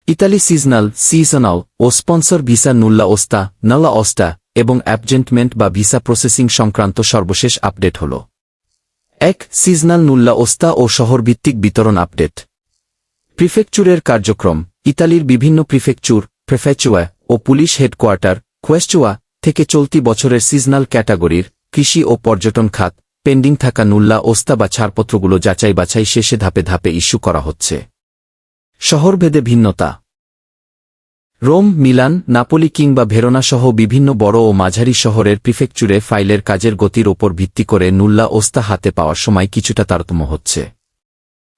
Italy seasonal ও sponsor visa নুল্লা ওস্তা এবং অ্যাপজেন্টমেন্ট বা visa processing সংক্রান্ত সর্বশেষ আপডেট হল 1. সিজনাল নুল্লা ওস্তা ও শহরভিত্তিক বিতরণ আপডেট। প্রিফেকচুরের কার্যক্রম। ইতালির বিভিন্ন প্রিফেকচুয়া ও পুলিশ হেডকোয়ার্টার কোয়েস্টুয়া থেকে চলতি বছরের সিজনাল ক্যাটাগরির কৃষি ও পর্যটন খাত পেন্ডিং থাকা নুল্লা ওস্তা বা ছাড়পত্রগুলো যাচাই বাছাই শেষে ধাপে ধাপে ইস্যু করা হচ্ছে। শহরভেদে ভিন্নতা। রোম, মিলান, নাপোলি কিংবা ভেরোনা সহ বিভিন্ন বড় ও মাঝারি শহরের প্রিফেকচুরে ফাইলের কাজের গতির ওপর ভিত্তি করে নুল্লা ওস্তা হাতে পাওয়ার সময় কিছুটা তারতম্য হচ্ছে।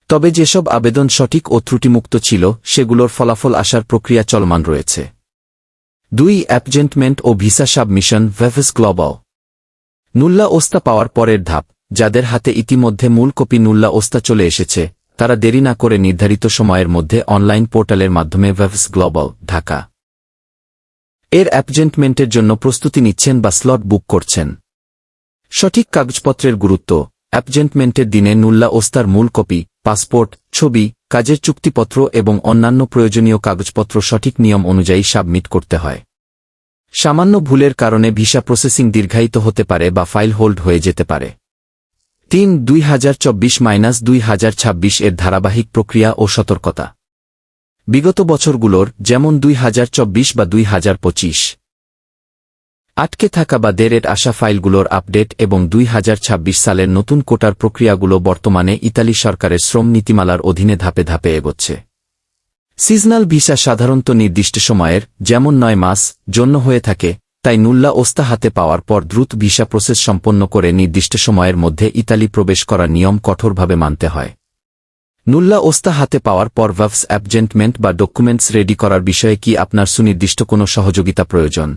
তবে যেসব আবেদন সঠিক ও ত্রুটিমুক্ত ছিল সেগুলোর ফলাফল আসার প্রক্রিয়া চলমান রয়েছে। 2. অ্যাপজেন্টমেন্ট ও ভিসা সাবমিশন ভেভেস গ্লোবাল। নুল্লা ওস্তা পাওয়ার পরের ধাপ। যাদের হাতে ইতিমধ্যে মূল কপি নুল্লা ওস্তা চলে এসেছে তারা দেরি না করে নির্ধারিত সময়ের মধ্যে অনলাইন পোর্টালের মাধ্যমে ভেভেস গ্লোবাল ঢাকা এর অ্যাপজেন্টমেন্টের জন্য প্রস্তুতি নিচ্ছেন বা স্লট বুক করছেন। সঠিক কাগজপত্রের গুরুত্ব। অ্যাপজেন্টমেন্টের দিনে নুল্লা ওস্তার মূল কপি, পাসপোর্ট, ছবি, কাজের চুক্তিপত্র এবং অন্যান্য প্রয়োজনীয় কাগজপত্র সঠিক নিয়ম অনুযায়ী সাবমিট করতে হয়। সামান্য ভুলের কারণে ভিসা প্রসেসিং দীর্ঘায়িত হতে পারে বা ফাইল হোল্ড হয়ে যেতে পারে। 3. 2024-2026 এর ধারাবাহিক প্রক্রিয়া ও সতর্কতা। বিগত বছরগুলোর যেমন 2024 বা 2025 আটকে থাকা বা দেরেট আসা ফাইলগুলোর আপডেট এবং 2026 সালের নতুন কোটার প্রক্রিয়াগুলো বর্তমানে ইতালি সরকারের শ্রম নীতিমালার অধীনে ধাপে ধাপে এগোচ্ছে। সিজনাল ভিসা সাধারণত নির্দিষ্ট সময়ের যেমন 9 মাস জন্য হয়ে থাকে, তাই নুল্লা ওস্তা হাতে পাওয়ার পর দ্রুত ভিসা প্রসেস সম্পন্ন করে নির্দিষ্ট সময়ের মধ্যে ইতালি প্রবেশ করার নিয়ম কঠোরভাবে মানতে হয়। নুল্লা ওস্তা হাতে পাওয়ার পর ভেভস অ্যাপজেন্টমেন্ট বা ডকুমেন্টস রেডি করার বিষয়ে কি আপনার সুনির্দিষ্ট কোনো সহযোগিতা প্রয়োজন?